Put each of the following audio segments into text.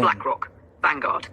BlackRock, Vanguard,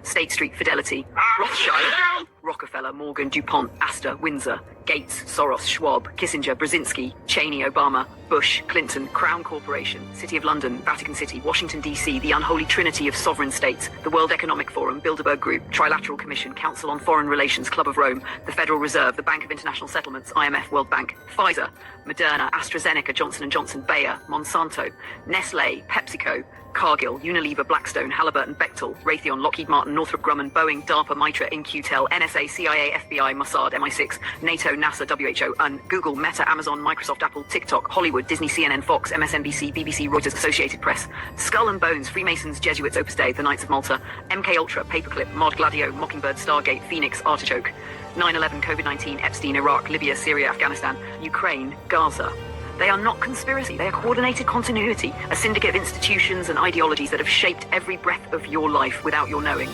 State Street, Fidelity, Rothschild, Rockefeller, Morgan, DuPont, Astor, Windsor, Gates, Soros, Schwab, Kissinger, Brzezinski, Cheney, Obama, Bush, Clinton, Crown Corporation, City of London, Vatican City, Washington, D.C., the unholy trinity of sovereign states, the World Economic Forum, Bilderberg Group, Trilateral Commission, Council on Foreign Relations, Club of Rome, the Federal Reserve, the Bank of International Settlements, IMF, World Bank, Pfizer, Moderna, AstraZeneca, Johnson & Johnson, Bayer, Monsanto, Nestle, PepsiCo, Cargill, Unilever, Blackstone, Halliburton, Bechtel, Raytheon, Lockheed Martin, Northrop Grumman, Boeing, DARPA, Mitra, InQtel, NSA, CIA, FBI, Mossad, MI6, NATO, NASA, WHO, UN, Google, Meta, Amazon, Microsoft, Apple, TikTok, Hollywood, Disney, CNN, Fox, MSNBC, BBC, Reuters, Associated Press, Skull and Bones, Freemasons, Jesuits, Opus Dei, the Knights of Malta, MK Ultra, Paperclip, Mod, Gladio, Mockingbird, Stargate, Phoenix, Artichoke, 9/11, COVID-19, Epstein, Iraq, Libya, Syria, Afghanistan, Ukraine, Gaza. They are not conspiracy, they are coordinated continuity, a syndicate of institutions and ideologies that have shaped every breath of your life without your knowing.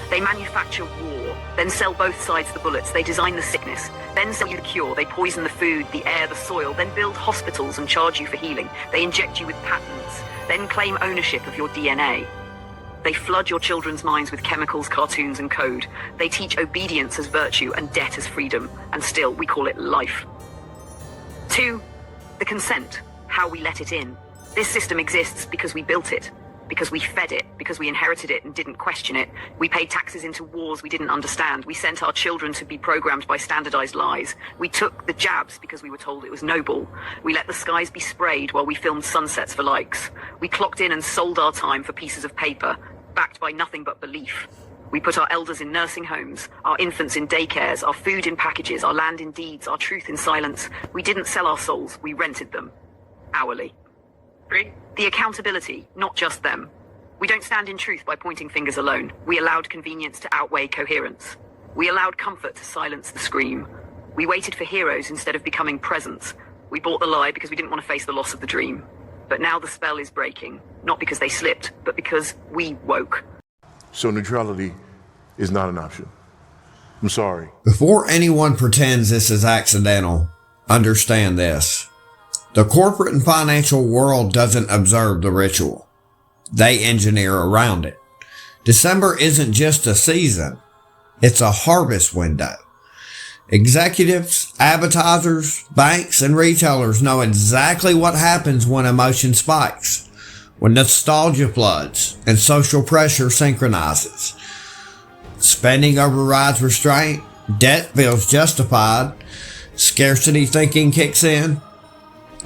They manufacture war, then sell both sides the bullets, they design the sickness, then sell you the cure, they poison the food, the air, the soil, then build hospitals and charge you for healing, they inject you with patents, then claim ownership of your DNA. They flood your children's minds with chemicals, cartoons, and code. They teach obedience as virtue and debt as freedom, and still we call it life. 2. The consent, how we let it in. This system exists because we built it, because we fed it, because we inherited it and didn't question it. We paid taxes into wars we didn't understand. We sent our children to be programmed by standardized lies. We took the jabs because we were told it was noble. We let the skies be sprayed while we filmed sunsets for likes. We clocked in and sold our time for pieces of paper, backed by nothing but belief. We put our elders in nursing homes, our infants in daycares, our food in packages, our land in deeds, our truth in silence. We didn't sell our souls, we rented them. Hourly. 3. The accountability, not just them. We don't stand in truth by pointing fingers alone. We allowed convenience to outweigh coherence. We allowed comfort to silence the scream. We waited for heroes instead of becoming presents. We bought the lie because we didn't want to face the loss of the dream. But now the spell is breaking, not because they slipped, but because we woke. So neutrality is not an option. I'm sorry. Before anyone pretends this is accidental, understand this. The corporate and financial world doesn't observe the ritual. They engineer around it. December isn't just a season. It's a harvest window. Executives, advertisers, banks, and retailers know exactly what happens when emotion spikes, when nostalgia floods and social pressure synchronizes. Spending overrides restraint, debt feels justified, scarcity thinking kicks in,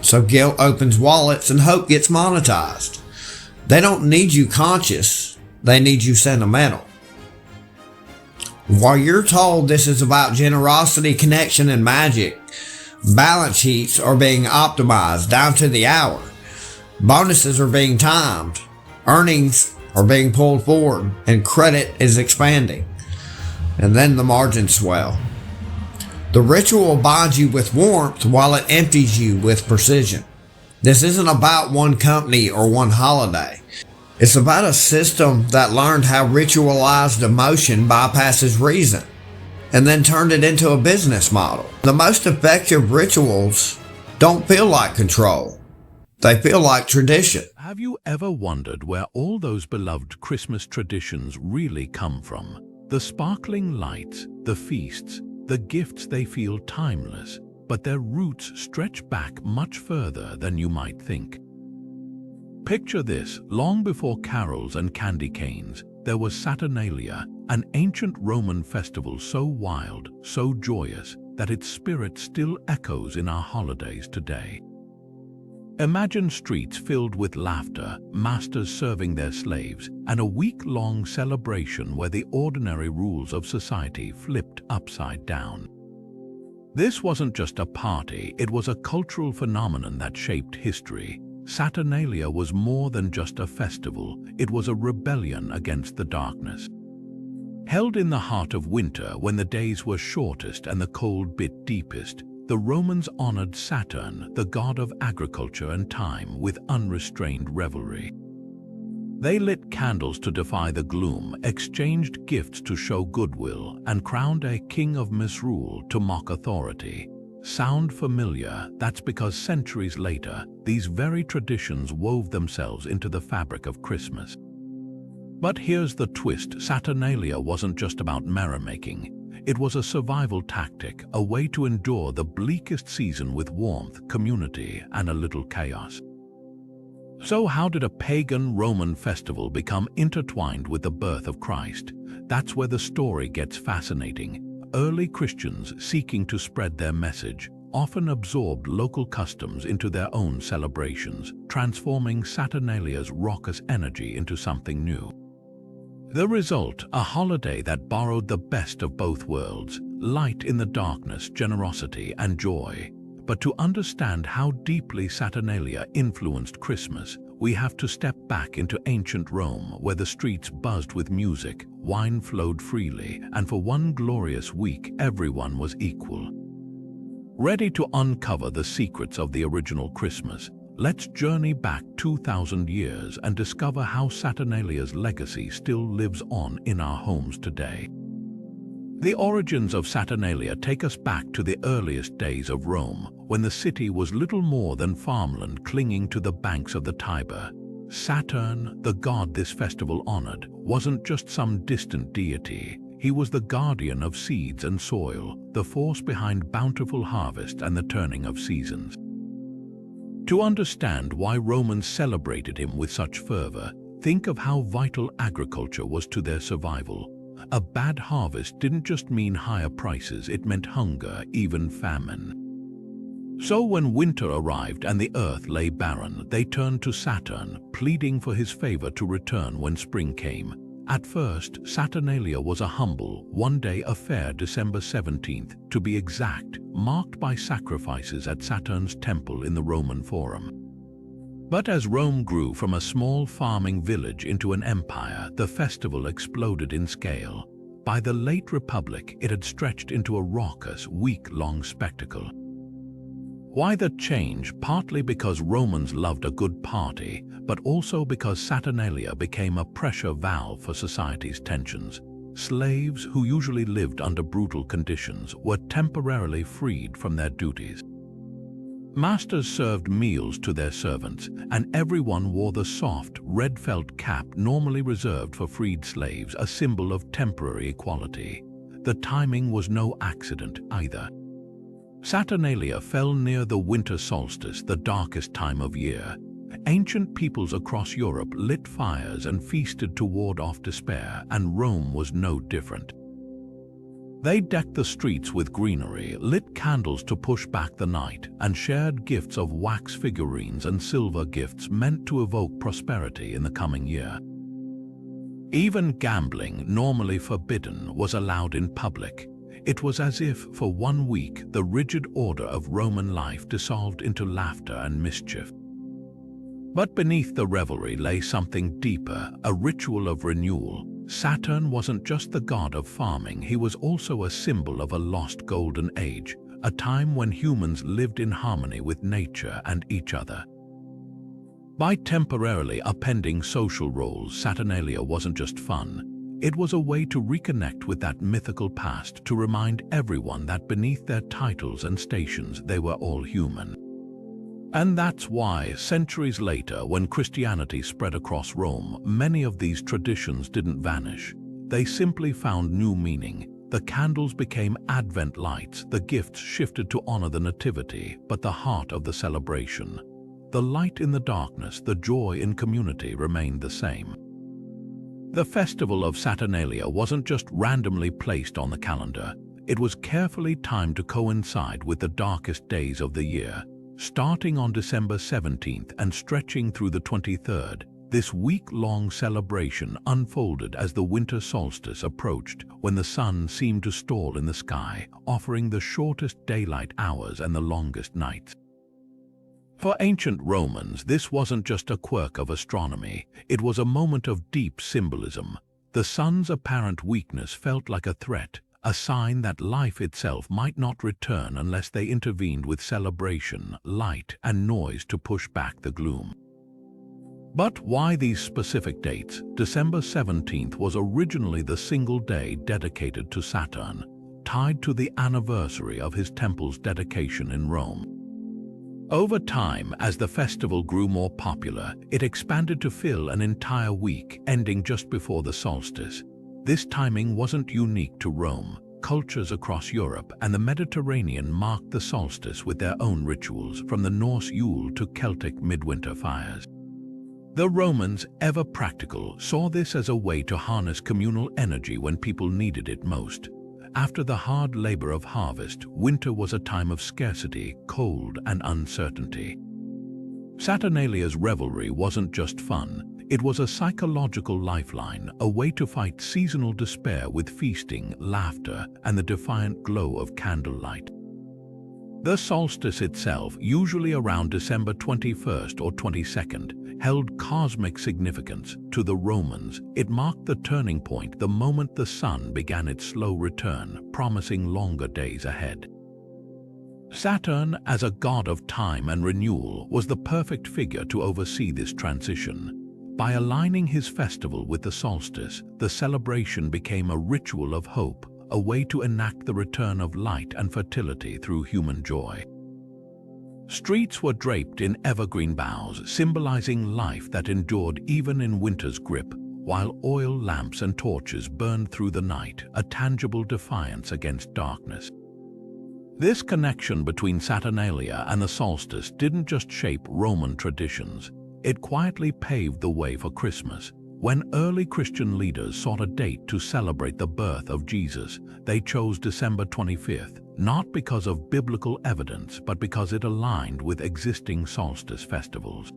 so guilt opens wallets and hope gets monetized. They don't need you conscious, they need you sentimental. While you're told this is about generosity, connection, and magic, balance sheets are being optimized down to the hour. Bonuses are being timed, earnings are being pulled forward, and credit is expanding. And then the margins swell. The ritual binds you with warmth while it empties you with precision. This isn't about one company or one holiday. It's about a system that learned how ritualized emotion bypasses reason, and then turned it into a business model. The most effective rituals don't feel like control. They feel like tradition. Have you ever wondered where all those beloved Christmas traditions really come from? The sparkling lights, the feasts, the gifts, they feel timeless, but their roots stretch back much further than you might think. Picture this: long before carols and candy canes, there was Saturnalia, an ancient Roman festival so wild, so joyous, that its spirit still echoes in our holidays today. Imagine streets filled with laughter, masters serving their slaves, and a week-long celebration where the ordinary rules of society flipped upside down. This wasn't just a party, it was a cultural phenomenon that shaped history. Saturnalia was more than just a festival, it was a rebellion against the darkness. Held in the heart of winter, when the days were shortest and the cold bit deepest, the Romans honored Saturn, the god of agriculture and time, with unrestrained revelry. They lit candles to defy the gloom, exchanged gifts to show goodwill, and crowned a king of misrule to mock authority. Sound familiar? That's because centuries later, these very traditions wove themselves into the fabric of Christmas. But here's the twist: Saturnalia wasn't just about merrymaking. It was a survival tactic, a way to endure the bleakest season with warmth, community, and a little chaos. So how did a pagan Roman festival become intertwined with the birth of Christ? That's where the story gets fascinating. Early Christians, seeking to spread their message, often absorbed local customs into their own celebrations, transforming Saturnalia's raucous energy into something new. The result, a holiday that borrowed the best of both worlds, light in the darkness, generosity, and joy. But to understand how deeply Saturnalia influenced Christmas, we have to step back into ancient Rome, where the streets buzzed with music, wine flowed freely, and for one glorious week everyone was equal. Ready to uncover the secrets of the original Christmas, let's journey back 2,000 years and discover how Saturnalia's legacy still lives on in our homes today. The origins of Saturnalia take us back to the earliest days of Rome, when the city was little more than farmland clinging to the banks of the Tiber. Saturn, the god this festival honored, wasn't just some distant deity. He was the guardian of seeds and soil, the force behind bountiful harvest and the turning of seasons. To understand why Romans celebrated him with such fervor, think of how vital agriculture was to their survival. A bad harvest didn't just mean higher prices, it meant hunger, even famine. So when winter arrived and the earth lay barren, they turned to Saturn, pleading for his favor to return when spring came. At first, Saturnalia was a humble, one-day affair, December 17th, to be exact, marked by sacrifices at Saturn's temple in the Roman Forum. But as Rome grew from a small farming village into an empire, the festival exploded in scale. By the late Republic, it had stretched into a raucous, week-long spectacle. Why the change? Partly because Romans loved a good party, but also because Saturnalia became a pressure valve for society's tensions. Slaves, who usually lived under brutal conditions, were temporarily freed from their duties. Masters served meals to their servants, and everyone wore the soft, red felt cap normally reserved for freed slaves, a symbol of temporary equality. The timing was no accident either. Saturnalia fell near the winter solstice, the darkest time of year. Ancient peoples across Europe lit fires and feasted to ward off despair, and Rome was no different. They decked the streets with greenery, lit candles to push back the night, and shared gifts of wax figurines and silver gifts meant to evoke prosperity in the coming year. Even gambling, normally forbidden, was allowed in public. It was as if, for 1 week, the rigid order of Roman life dissolved into laughter and mischief. But beneath the revelry lay something deeper, a ritual of renewal. Saturn wasn't just the god of farming, he was also a symbol of a lost golden age, a time when humans lived in harmony with nature and each other. By temporarily upending social roles, Saturnalia wasn't just fun. It was a way to reconnect with that mythical past, to remind everyone that beneath their titles and stations, they were all human. And that's why, centuries later, when Christianity spread across Rome, many of these traditions didn't vanish. They simply found new meaning. The candles became Advent lights, the gifts shifted to honor the Nativity, but the heart of the celebration, the light in the darkness, the joy in community, remained the same. The festival of Saturnalia wasn't just randomly placed on the calendar. It was carefully timed to coincide with the darkest days of the year. Starting on December 17th and stretching through the 23rd, this week-long celebration unfolded as the winter solstice approached, when the sun seemed to stall in the sky, offering the shortest daylight hours and the longest nights. For ancient Romans, this wasn't just a quirk of astronomy, it was a moment of deep symbolism. The sun's apparent weakness felt like a threat, a sign that life itself might not return unless they intervened with celebration, light, and noise to push back the gloom. But why these specific dates? December 17th was originally the single day dedicated to Saturn, tied to the anniversary of his temple's dedication in Rome. Over time, as the festival grew more popular, it expanded to fill an entire week, ending just before the solstice. This timing wasn't unique to Rome. Cultures across Europe and the Mediterranean marked the solstice with their own rituals, from the Norse Yule to Celtic midwinter fires. The Romans, ever practical, saw this as a way to harness communal energy when people needed it most. After the hard labor of harvest, winter was a time of scarcity, cold, and uncertainty. Saturnalia's revelry wasn't just fun. It was a psychological lifeline, a way to fight seasonal despair with feasting, laughter, and the defiant glow of candlelight. The solstice itself, usually around December 21st or 22nd, held cosmic significance. To the Romans, it marked the turning point, the moment the sun began its slow return, promising longer days ahead. Saturn, as a god of time and renewal, was the perfect figure to oversee this transition. By aligning his festival with the solstice, the celebration became a ritual of hope, a way to enact the return of light and fertility through human joy. Streets were draped in evergreen boughs, symbolizing life that endured even in winter's grip, while oil lamps and torches burned through the night, a tangible defiance against darkness. This connection between Saturnalia and the solstice didn't just shape Roman traditions. It quietly paved the way for Christmas. When early Christian leaders sought a date to celebrate the birth of Jesus, they chose December 25th, not because of biblical evidence, but because it aligned with existing solstice festivals.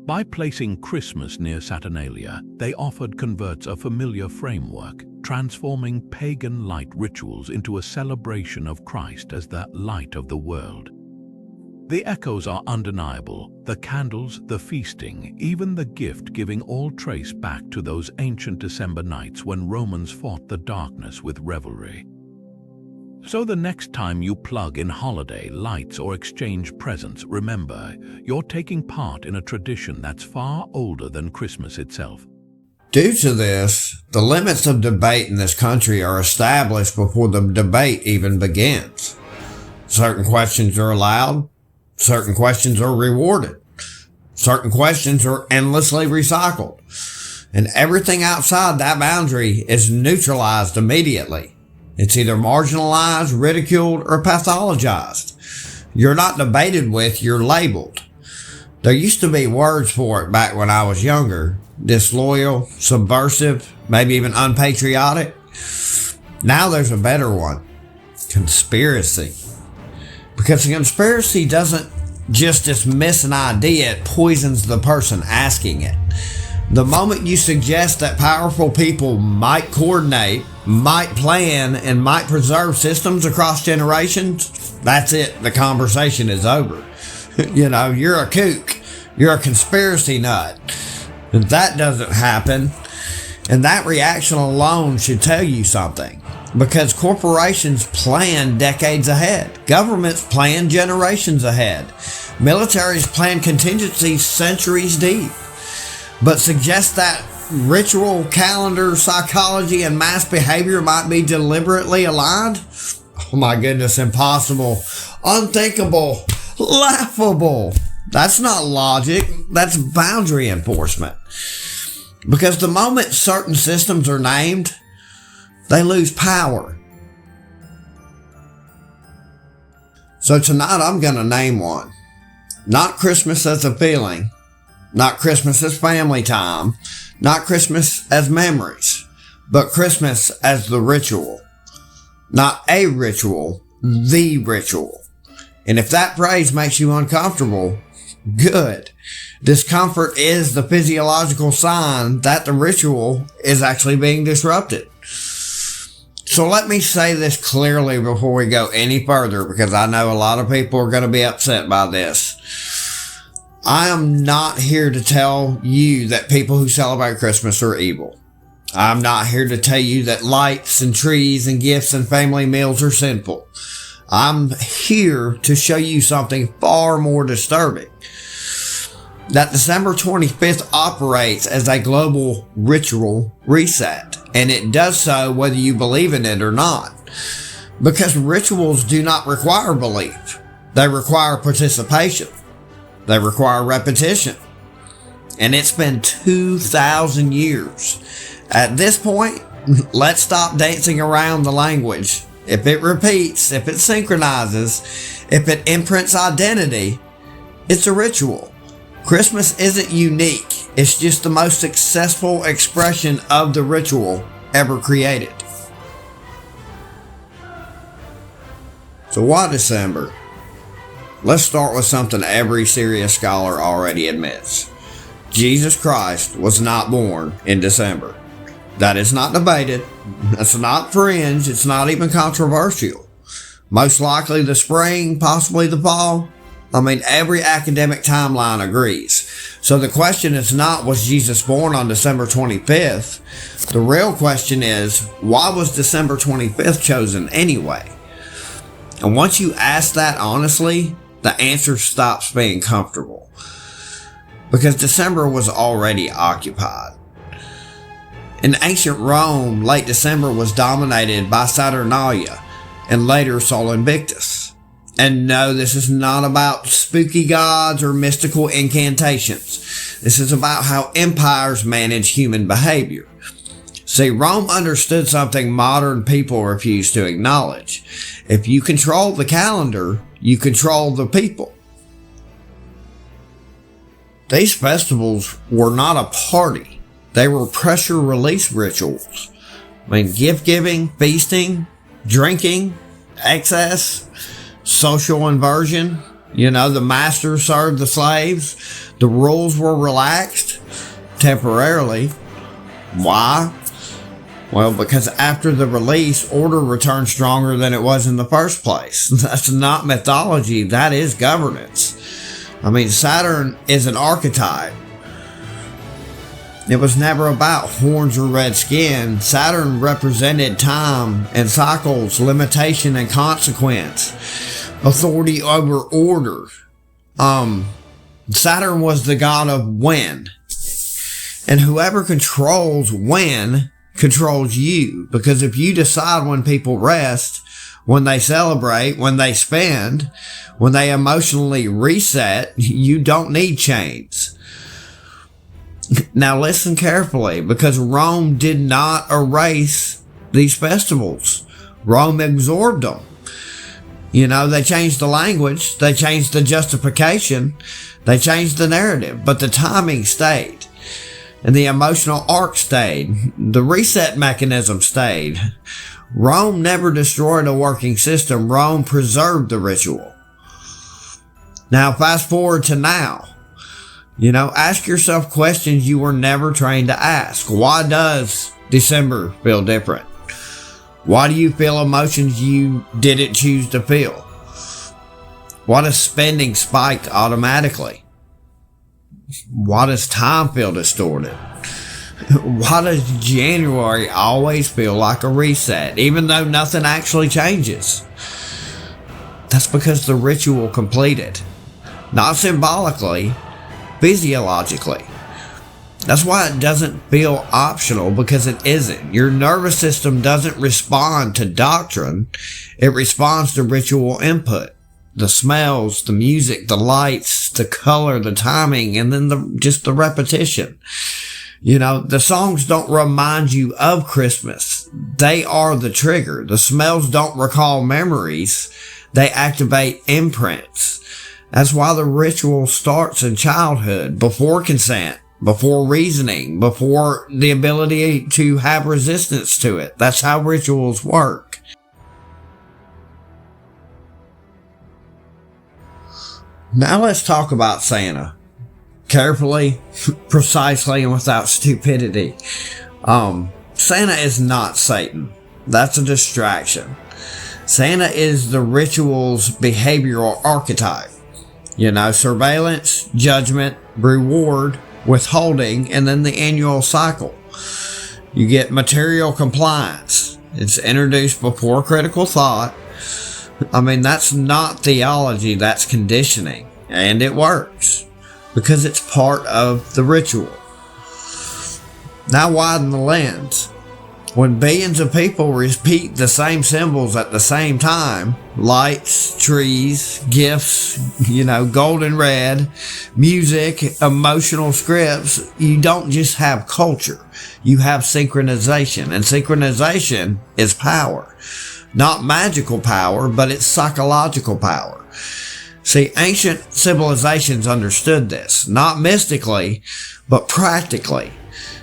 By placing Christmas near Saturnalia, they offered converts a familiar framework, transforming pagan light rituals into a celebration of Christ as the light of the world. The echoes are undeniable: the candles, the feasting, even the gift-giving, all trace back to those ancient December nights when Romans fought the darkness with revelry. So the next time you plug in holiday lights or exchange presents, remember, you're taking part in a tradition that's far older than Christmas itself. Due to this, the limits of debate in this country are established before the debate even begins. Certain questions are allowed. Certain questions are rewarded. Certain questions are endlessly recycled. And everything outside that boundary is neutralized immediately. It's either marginalized, ridiculed, or pathologized. You're not debated with, you're labeled. There used to be words for it back when I was younger. Disloyal, subversive, maybe even unpatriotic. Now there's a better one. Conspiracy. Because a conspiracy doesn't just dismiss an idea, it poisons the person asking it. The moment you suggest that powerful people might coordinate, might plan, and might preserve systems across generations, that's it. The conversation is over. You're a kook. You're a conspiracy nut. That doesn't happen. And that reaction alone should tell you something. Because corporations plan decades ahead. Governments plan generations ahead. Militaries plan contingencies centuries deep. But suggest that ritual, calendar, psychology, and mass behavior might be deliberately aligned? Oh my goodness, impossible, unthinkable, laughable. That's not logic, that's boundary enforcement. Because the moment certain systems are named, they lose power. So tonight I'm going to name one. Not Christmas as a feeling, not Christmas as family time, not Christmas as memories, but Christmas as the ritual. Not a ritual, the ritual. And if that phrase makes you uncomfortable, good. Discomfort is the physiological sign that the ritual is actually being disrupted. So let me say this clearly before we go any further, because I know a lot of people are going to be upset by this. I am not here to tell you that people who celebrate Christmas are evil. I'm not here to tell you that lights and trees and gifts and family meals are sinful. I'm here to show you something far more disturbing. That December 25th operates as a global ritual reset. And it does so whether you believe in it or not. Because rituals do not require belief. They require participation. They require repetition. And it's been 2,000 years. At this point, let's stop dancing around the language. If it repeats, if it synchronizes, if it imprints identity, it's a ritual. Christmas isn't unique. It's just the most successful expression of the ritual ever created. So why December? Let's start with something every serious scholar already admits. Jesus Christ was not born in December. That is not debated. That's not fringe. It's not even controversial. Most likely the spring, possibly the fall. I mean, every academic timeline agrees. So the question is not, was Jesus born on December 25th? The real question is, why was December 25th chosen anyway? And once you ask that honestly, the answer stops being comfortable. Because December was already occupied. In ancient Rome, late December was dominated by Saturnalia and later Sol Invictus. And no, this is not about spooky gods or mystical incantations. This is about how empires manage human behavior. See, Rome understood something modern people refuse to acknowledge. If you control the calendar, you control the people. These festivals were not a party. They were pressure release rituals. I mean, gift giving, feasting, drinking, excess, social inversion. You know, the master served the slaves. The rules were relaxed temporarily. Why? Well, because after the release, order returned stronger than it was in the first place. That's not mythology. That is governance. I mean, Saturn is an archetype. It was never about horns or red skin. Saturn represented time and cycles, limitation and consequence, authority over order. Saturn was the god of when. And whoever controls when controls you. Because if you decide when people rest, when they celebrate, when they spend, when they emotionally reset, you don't need chains. Now listen carefully, because Rome did not erase these festivals. Rome absorbed them. You know, they changed the language, they changed the justification, they changed the narrative, but the timing stayed. And the emotional arc stayed. The reset mechanism stayed. Rome never destroyed a working system. Rome preserved the ritual. Now fast forward to now. You know, ask yourself questions you were never trained to ask. Why does December feel different? Why do you feel emotions you didn't choose to feel? Why does spending spike automatically? Why does time feel distorted? Why does January always feel like a reset, even though nothing actually changes? That's because the ritual completed. Not symbolically, physiologically. That's why it doesn't feel optional, because it isn't. Your nervous system doesn't respond to doctrine. It responds to ritual input. The smells, the music, the lights, the color, the timing, and then just the repetition. You know, the songs don't remind you of Christmas. They are the trigger. The smells don't recall memories. They activate imprints. That's why the ritual starts in childhood, before consent, before reasoning, before the ability to have resistance to it. That's how rituals work. Now let's talk about Santa. Carefully, precisely, and without stupidity. Santa is not Satan. That's a distraction. Santa is the ritual's behavioral archetype. You know, surveillance, judgment, reward, withholding, and then the annual cycle. You get material compliance. It's introduced before critical thought. I mean, that's not theology, that's conditioning. And it works. Because it's part of the ritual. Now widen the lens. When billions of people repeat the same symbols at the same time, lights, trees, gifts, gold and red, music, emotional scripts. You don't just have culture. You have synchronization. And synchronization is power. Not magical power, but it's psychological power. See, ancient civilizations understood this, not mystically, but practically.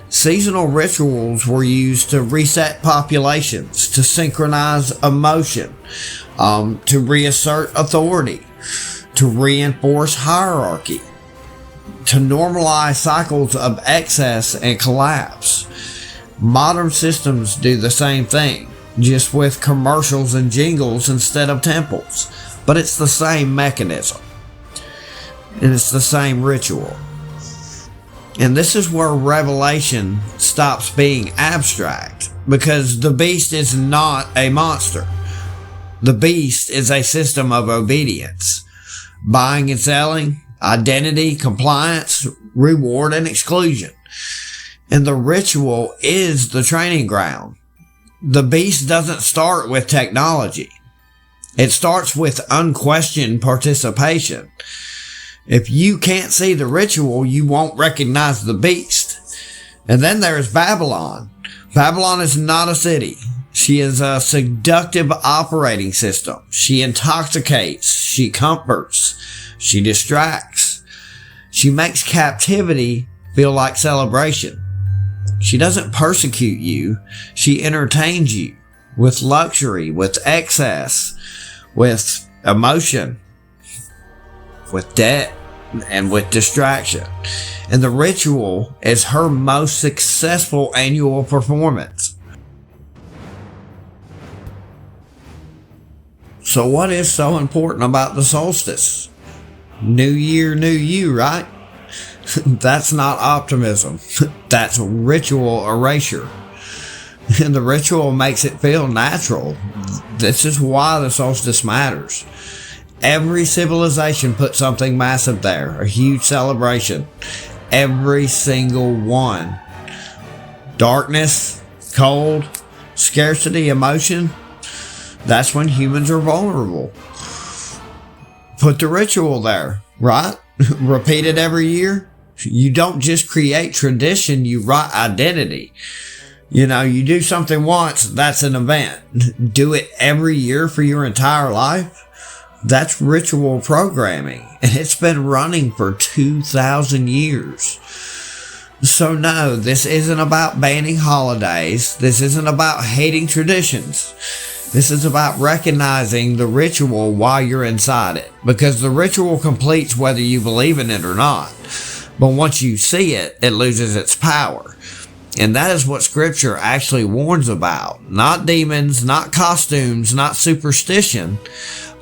Seasonal rituals were used to reset populations, to synchronize emotion, to reassert authority, to reinforce hierarchy, to normalize cycles of excess and collapse. Modern systems do the same thing, just with commercials and jingles instead of temples. But it's the same mechanism. And it's the same ritual. And this is where Revelation stops being abstract, because the beast is not a monster. The beast is a system of obedience. Buying and selling, identity, compliance, reward, and exclusion. And the ritual is the training ground. The beast doesn't start with technology. It starts with unquestioned participation. If you can't see the ritual, you won't recognize the beast. And then there's Babylon. Babylon is not a city. She is a seductive operating system. She intoxicates. She comforts. She distracts. She makes captivity feel like celebration. She doesn't persecute you. She entertains you with luxury, with excess, with emotion, with debt, and with distraction. And the ritual is her most successful annual performance. So what is so important about the solstice? New year, new you, right? That's not optimism. That's ritual erasure. And the ritual makes it feel natural. This is why the solstice matters. Every civilization put something massive there, a huge celebration. Every single one. Darkness, cold, scarcity, emotion. That's when humans are vulnerable. Put the ritual there, right? Repeat it every year. You don't just create tradition, you write identity. You do something once, that's an event. Do it every year for your entire life. That's ritual programming. And it's been running for 2,000 years. So no, this isn't about banning holidays. This isn't about hating traditions. This is about recognizing the ritual while you're inside it. Because the ritual completes whether you believe in it or not. But once you see it, it loses its power. And that is what Scripture actually warns about. Not demons, not costumes, not superstition,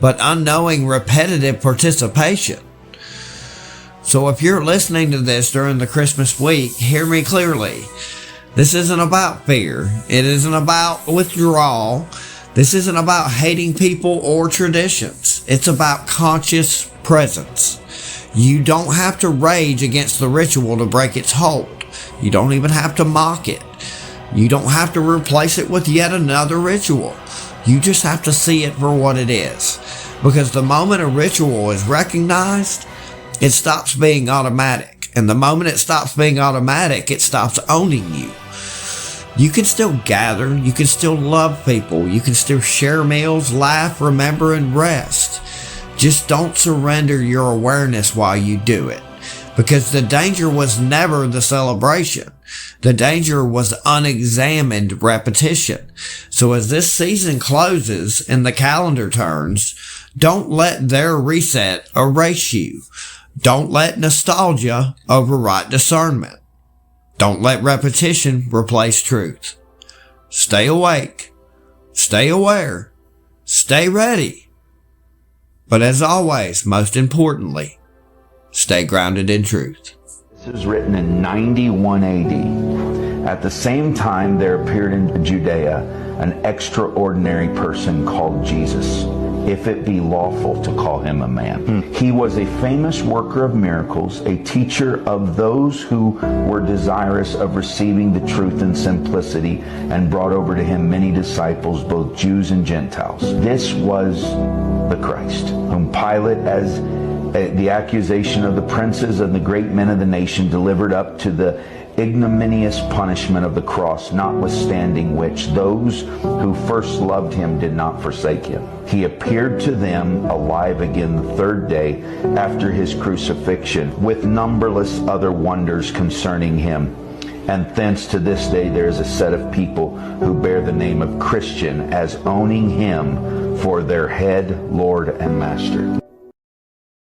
but unknowing repetitive participation. So if you're listening to this during the Christmas week, hear me clearly. This isn't about fear. It isn't about withdrawal. This isn't about hating people or traditions. It's about conscious presence. You don't have to rage against the ritual to break its hold. You don't even have to mock it. You don't have to replace it with yet another ritual. You just have to see it for what it is. Because the moment a ritual is recognized, it stops being automatic. And the moment it stops being automatic, it stops owning you. You can still gather. You can still love people. You can still share meals, laugh, remember, and rest. Just don't surrender your awareness while you do it. Because the danger was never the celebration. The danger was unexamined repetition. So as this season closes and the calendar turns, don't let their reset erase you. Don't let nostalgia overwrite discernment. Don't let repetition replace truth. Stay awake. Stay aware. Stay ready. But as always, most importantly, stay grounded in truth. This was written in 91 AD. At the same time, there appeared in Judea an extraordinary person called Jesus. if it be lawful to call him a man. He was a famous worker of miracles, a teacher of those who were desirous of receiving the truth in simplicity, and brought over to him many disciples, both Jews and Gentiles. This was the Christ, whom Pilate, as the accusation of the princes and the great men of the nation, delivered up to the ignominious punishment of the cross, notwithstanding which those who first loved him did not forsake him. He appeared to them alive again the third day after his crucifixion, with numberless other wonders concerning him. And thence to this day there is a set of people who bear the name of Christian, as owning him for their head, Lord, and Master.